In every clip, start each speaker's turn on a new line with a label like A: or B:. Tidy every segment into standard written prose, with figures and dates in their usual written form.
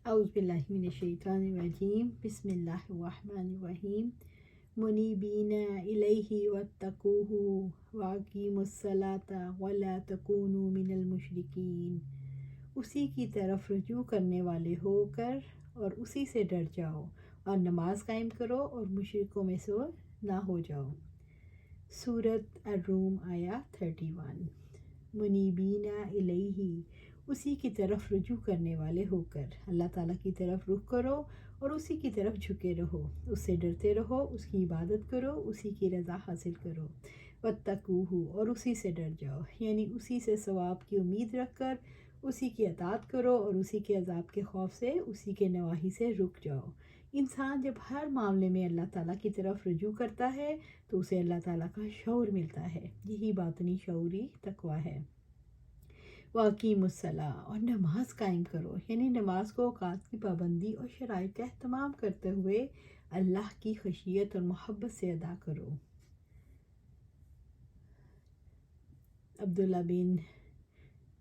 A: اعوذ باللہ من الشیطان الرجیم بسم اللہ الرحمن الرحیم منیبین الیہ واتقوہ واقیموا الصلاۃ ولا تکونوا من المشرکین، اسی کی طرف رجوع کرنے والے ہو کر اور اسی سے ڈر جاؤ اور نماز قائم کرو اور مشرکوں میں سے نہ ہو جاؤ۔ سورۃ الروم آیات 31۔ منیبین الیہ، اسی کی طرف رجوع کرنے والے ہو کر، اللہ تعالیٰ کی طرف رخ کرو اور اسی کی طرف جھکے رہو، اس سے ڈرتے رہو، اس کی عبادت کرو، اسی کی رضا حاصل کرو۔ واتقوہ، اور اسی سے ڈر جاؤ، یعنی اسی سے ثواب کی امید رکھ کر اسی کی اطاعت کرو اور اسی کے عذاب کے خوف سے اسی کے نواہی سے رک جاؤ۔ انسان جب ہر معاملے میں اللہ تعالیٰ کی طرف رجوع کرتا ہے تو اسے اللہ تعالیٰ کا شعور ملتا ہے، یہی باطنی شعوری تقویٰ ہے۔ واقیموا الصلاۃ، اور نماز قائم کرو، یعنی نماز کو اوقات کی پابندی اور شرائط کا اہتمام کرتے ہوئے اللہ کی خشیت اور محبت سے ادا کرو۔ عبداللہ بن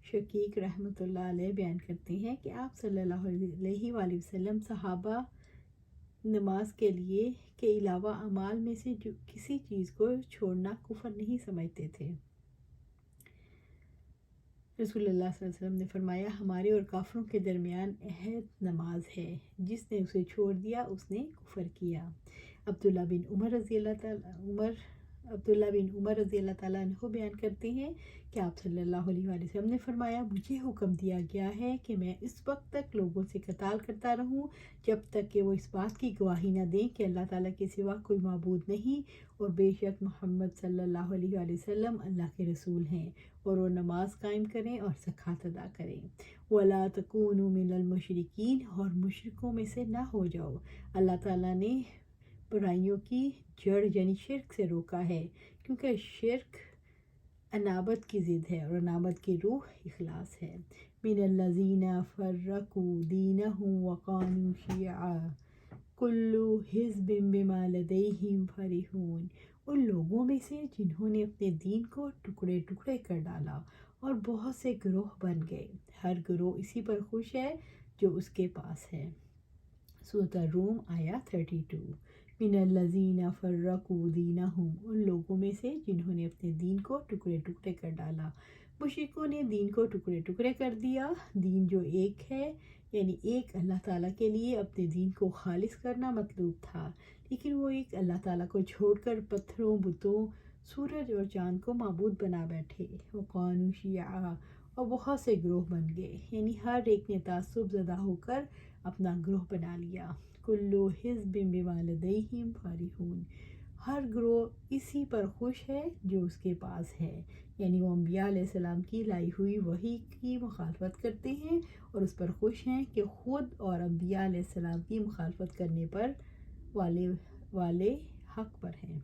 A: شقیق رحمۃ اللہ علیہ بیان کرتے ہیں کہ آپ صلی اللہ علیہ وآلہ وسلم صحابہ نماز کے علاوہ اعمال میں سے کسی چیز کو چھوڑنا کفر نہیں سمجھتے تھے۔ رسول اللہ صلی اللہ علیہ وسلم نے فرمایا، ہمارے اور کافروں کے درمیان عہد نماز ہے، جس نے اسے چھوڑ دیا اس نے کفر کیا۔ عبداللہ بن عمر رضی اللہ تعالیٰ عنہ بیان کرتے ہیں کہ آپ صلی اللہ علیہ وآلہ وسلم نے فرمایا، مجھے حکم دیا گیا ہے کہ میں اس وقت تک لوگوں سے قتال کرتا رہوں جب تک کہ وہ اس بات کی گواہی نہ دیں کہ اللہ تعالیٰ کے سوا کوئی معبود نہیں اور بے شک محمد صلی اللہ علیہ وآلہ وسلم اللہ کے رسول ہیں، اور وہ نماز قائم کریں اور زکوٰۃ ادا کریں۔ وَلَا تَكُونُوا مِنَ الْمُشْرِكِينَ، اور مشرکوں میں سے نہ ہو جاؤ۔ اللہ تعالیٰ نے برائیوں کی جڑ یعنی شرک سے روکا ہے، کیونکہ شرک انابت کی ضد ہے اور انابت کی روح اخلاص ہے۔ مِنَ الَّذِينَ فَرَّقُوا دِينَهُمْ وَكَانُوا شِيَعًا كُلُّ حِزْبٍ بِمَا لَدَيْهِمْ فَرِحُونَ، ان لوگوں میں سے جنہوں نے اپنے دین کو ٹکڑے ٹکڑے کر ڈالا اور بہت سے گروہ بن گئے، ہر گروہ اسی پر خوش ہے جو اس کے پاس ہے۔ سورۃ الروم آیات 32۔ من الذین فرقوا دینہم، ان لوگوں میں سے جنہوں نے اپنے دین کو ٹکڑے ٹکڑے کر ڈالا۔ مشرکوں نے دین کو ٹکڑے ٹکڑے کر دیا۔ دین جو ایک ہے، یعنی ایک اللہ تعالیٰ کے لیے اپنے دین کو خالص کرنا مطلوب تھا، لیکن وہ ایک اللہ تعالیٰ کو چھوڑ کر پتھروں، بتوں، سورج اور چاند کو معبود بنا بیٹھے۔ وقانوا شیعا، اور بہت سے گروہ بن گئے، یعنی ہر ایک نے تعصب زدہ ہو کر اپنا گروہ بنا لیا۔ کل حزب بما لدیہم فرحون، ہر گروہ اسی پر خوش ہے جو اس کے پاس ہے، یعنی وہ انبیاء علیہ السلام کی لائی ہوئی وحی کی مخالفت کرتے ہیں اور اس پر خوش ہیں کہ خود اور انبیاء علیہ السلام کی مخالفت کرنے پر والے حق پر ہیں۔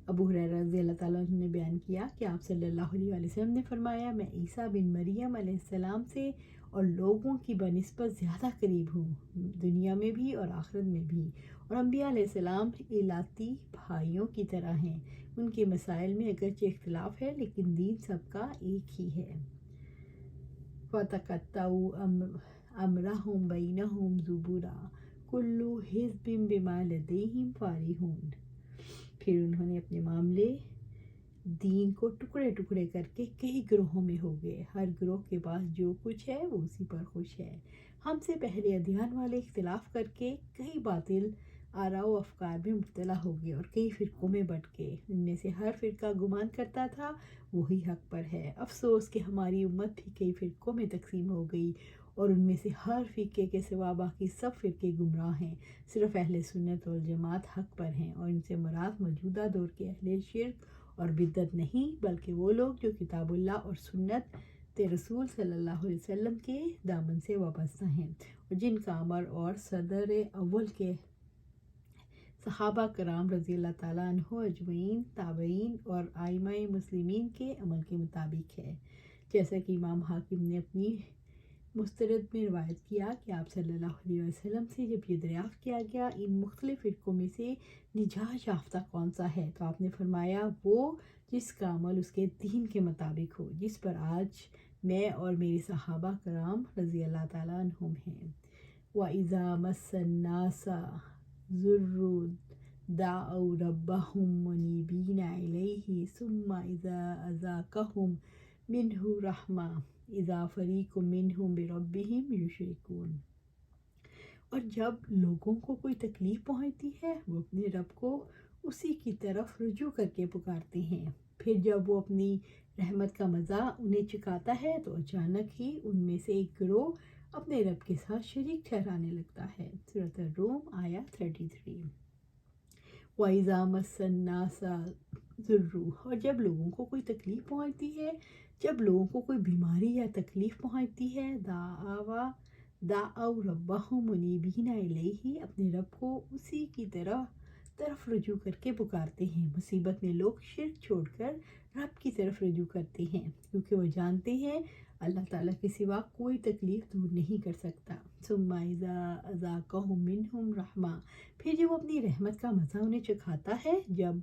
A: ابو ہریرہ رضی اللہ تعالیٰ عنہ نے بیان کیا کہ آپ صلی اللہ علیہ وآلہ وسلم نے فرمایا، میں عیسیٰ بن مریم علیہ السلام سے اور لوگوں کی بنسبت زیادہ قریب ہوں، دنیا میں بھی اور آخرت میں بھی، اور انبیاء علیہ السلام الاتی بھائیوں کی طرح ہیں، ان کے مسائل میں اگرچہ اختلاف ہے لیکن دین سب کا ایک ہی ہے۔ فَتَقَطَّعُوا أَمْرَهُمْ بَيْنَهُمْ زُبُرًا كُلُّ حِزْبٍ بِمَا لَدَيْهِمْ فَرِحُونَ، پھر انہوں نے اپنے معاملے دین کو ٹکڑے ٹکڑے کر کے کئی گروہوں میں ہو گئے، ہر گروہ کے پاس جو کچھ ہے وہ اسی پر خوش ہے۔ ہم سے پہلے ادیان والے اختلاف کر کے کئی باطل آراء و افکار میں مبتلا ہو گئے اور کئی فرقوں میں بٹ گئے، ان میں سے ہر فرقہ گمان کرتا تھا وہی حق پر ہے۔ افسوس کہ ہماری امت بھی کئی فرقوں میں تقسیم ہو گئی اور ان میں سے ہر فرقے کے سوا باقی سب فرقے گمراہ ہیں، صرف اہل سنت والجماعت حق پر ہیں، اور ان سے مراد موجودہ دور کے اہل شرک اور بدعت نہیں بلکہ وہ لوگ جو کتاب اللہ اور سنت رسول صلی اللہ علیہ وسلم کے دامن سے وابستہ ہیں، اور جن کا عمر اور صدر اول کے صحابہ کرام رضی اللہ تعالیٰ عنہ اجمعین، تابعین اور ائمہ مسلمین کے عمل کے مطابق ہے۔ جیسا کہ امام حاکم نے اپنی مسترد میں روایت کیا کہ آپ صلی اللہ علیہ وسلم سے جب یہ دریافت کیا گیا ان مختلف فرقوں میں سے نجات یافتہ کون سا ہے، تو آپ نے فرمایا، وہ جس کا عمل اس کے دین کے مطابق ہو، جس پر آج میں اور میرے صحابہ کرام رضی اللہ تعالیٰ عنہم ہیں۔ وَإِذَا مَسَّ النَّاسَ ضُرٌّ دَعَوْا رَبَّهُم مُنِيبِينَ إِلَيْهِ ثُمَّ إِذَا أَذَاقَهُم مِّنْهُ رَحْمَةً إِذَا فَرِيقٌ مِّنْهُم بِرَبِّهِمْ يُشْرِكُونَ۔ اور جب لوگوں کو کوئی تکلیف پہنچتی ہے وہ اپنے رب کو اسی کی طرف رجوع کر کے پکارتے ہیں، پھر جب وہ اپنی رحمت کا مزہ انہیں چکھاتا ہے تو اچانک ہی ان میں سے ایک گروہ اپنے رب کے ساتھ شریک ٹھہرانے لگتا ہے۔ سورۃ الروم آیت 33۔ وَإِذَا مَسَّ النَّاسَ ضُرٌّ، اور جب لوگوں کو کوئی تکلیف پہنچتی ہے، جب لوگوں کو کوئی بیماری یا تکلیف پہنچتی ہے، دعوا ربہم منیبین الیہ، اپنے رب کو اسی کی طرف رجوع کر کے پکارتے ہیں۔ مصیبت میں لوگ شرک چھوڑ کر رب کی طرف رجوع کرتے ہیں کیونکہ وہ جانتے ہیں اللہ تعالیٰ کے سوا کوئی تکلیف دور نہیں کر سکتا۔ ثم اذا اذاقہم منہم رحمہ، پھر جب وہ اپنی رحمت کا مزہ انہیں چکھاتا ہے، جب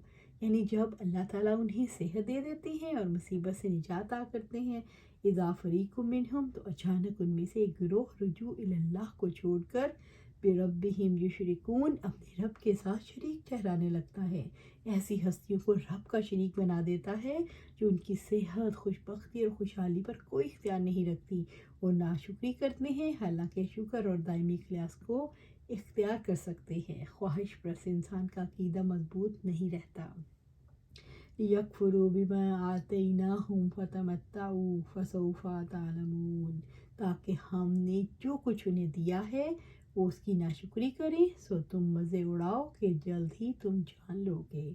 A: اللہ تعالیٰ انہیں صحت دے دیتے ہیں اور مصیبت سے نجات عطا کرتے ہیں، اذا فریق منہم، تو اچانک ان میں سے ایک گروہ رجوع اللہ کو چھوڑ کر بربہم یشرکون، اپنے رب کے ساتھ شریک ٹھہرانے لگتا ہے۔ ایسی ہستیوں کو رب کا شریک بنا دیتا ہے جو ان کی صحت، خوش بختی اور خوشحالی پر کوئی اختیار نہیں رکھتی اور ناشکری کرتے ہیں، حالانکہ شکر اور دائمی اخلاص کو اختیار کر سکتے ہیں۔ خواہش پرست انسان کا عقیدہ مضبوط نہیں رہتا۔ لِيَكْفُرُوا بِمَا آتَيْنَاهُمْ فَتَمَتَّعُوا فَسَوْفَ تَعْلَمُونَ، تاکہ ہم نے جو کچھ انہیں دیا ہے وہ اس کی ناشکری کریں، سو تم مزے اڑاؤ کہ جلد ہی تم جان لو گے۔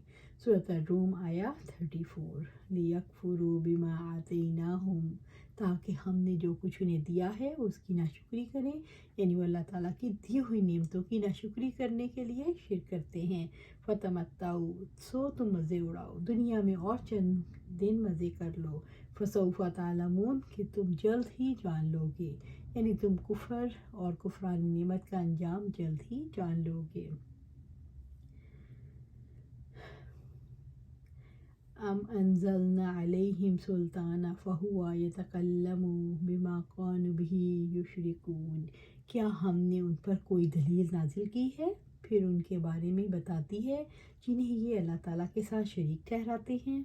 A: سورۃ الروم آیت 34۔ لِيَكْفُرُوا بِمَا آتَيْنَاهُمْ، تاکہ ہم نے جو کچھ انہیں دیا ہے وہ اس کی ناشکری کریں، یعنی وہ اللہ تعالیٰ کی دی ہوئی نعمتوں کی ناشکری کرنے کے لیے شرک کرتے ہیں۔ فتمتعوا، سو تم مزے اڑاؤ، دنیا میں اور چند دن مزے کر لو، فسوف تعلمون، کہ تم جلد ہی جان لو گے، یعنی تم کفر اور کفران نعمت کا انجام جلد ہی جان لو گے۔ ام انزلنا علیہم سلطانا فہو یتکلم بما کانوا بہ یشرکون، کیا ہم نے ان پر کوئی دلیل نازل کی ہے، پھر ان کے بارے میں بتاتی ہے جنہیں یہ اللہ تعالیٰ کے ساتھ شریک ٹھہراتے ہیں۔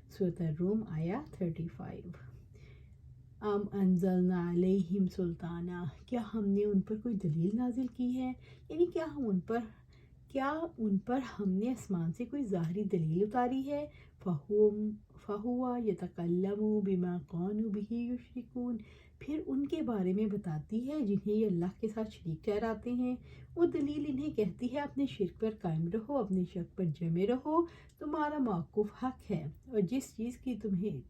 A: سورۃ الروم آیت 35۔ ام انزلنا علیہم سلطانا، کیا ہم نے ان پر کوئی دلیل نازل کی ہے، یعنی کیا ان پر ہم نے آسمان سے کوئی ظاہری دلیل اتاری ہے۔ فہو یتکلم بما کانوا بہ یشرکون، پھر ان کے بارے میں بتاتی ہے جنہیں یہ اللہ کے ساتھ شریک ٹھہراتے ہیں۔ وہ دلیل انہیں کہتی ہے اپنے شرک پر قائم رہو، اپنے شک پر جمے رہو، تمہارا موقف حق ہے، اور جس چیز کی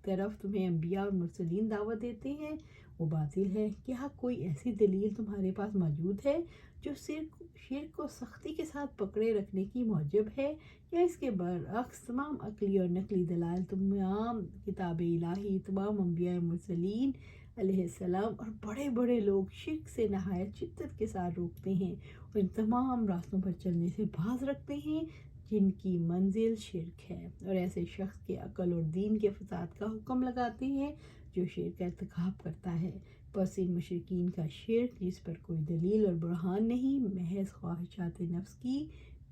A: طرف تمہیں انبیاء اور مرسلین دعوت دیتے ہیں وہ باطل ہے۔ کیا کوئی ایسی دلیل تمہارے پاس موجود ہے جو شرک کو سختی کے ساتھ پکڑے رکھنے کی موجب ہے، یا اس کے برعکس تمام عقلی اور نقلی دلائل، تمام کتاب الہی، تمام انبیاء اور مرسلین علیہ السلام اور بڑے بڑے لوگ شرک سے نہایت شدت کے ساتھ روکتے ہیں اور ان تمام راستوں پر چلنے سے باز رکھتے ہیں جن کی منزل شرک ہے، اور ایسے شخص کے عقل اور دین کے فساد کا حکم لگاتے ہیں جو شرک کا ارتکاب کرتا ہے۔ پس ان مشرکین کا شرک جس پر کوئی دلیل اور برہان نہیں، محض خواہشات نفس کی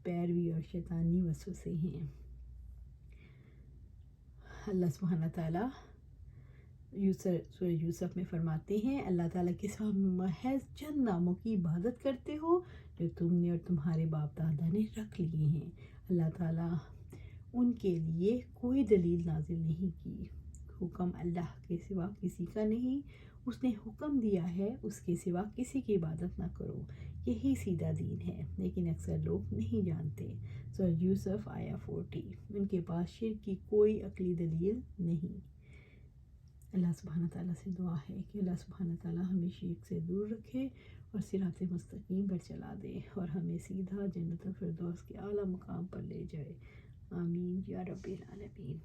A: پیروی اور شیطانی وسوسے ہیں۔ اللہ سبحانہ تعالیٰ سورہ یوسف میں فرماتے ہیں، اللہ تعالیٰ کے ساتھ محض چند ناموں کی عبادت کرتے ہو جو تم نے اور تمہارے باپ دادا نے رکھ لیے ہیں۔ اللہ تعالیٰ ان کے لیے کوئی دلیل نازل نہیں کی۔ حکم اللہ کے سوا کسی کا نہیں، اس نے حکم دیا ہے اس کے سوا کسی کی عبادت نہ کرو، یہی سیدھا دین ہے، لیکن اکثر لوگ نہیں جانتے۔ سورہ یوسف آیت 40۔ ان کے پاس شرک کی کوئی عقلی دلیل نہیں۔ اللہ سبحانہ تعالیٰ سے دعا ہے کہ اللہ سبحانہ تعالیٰ ہمیں شرک سے دور رکھے اور صراط مستقیم پر چلا دے اور ہمیں سیدھا جنت الفردوس کے اعلیٰ مقام پر لے جائے۔ آمین یا رب العالمین۔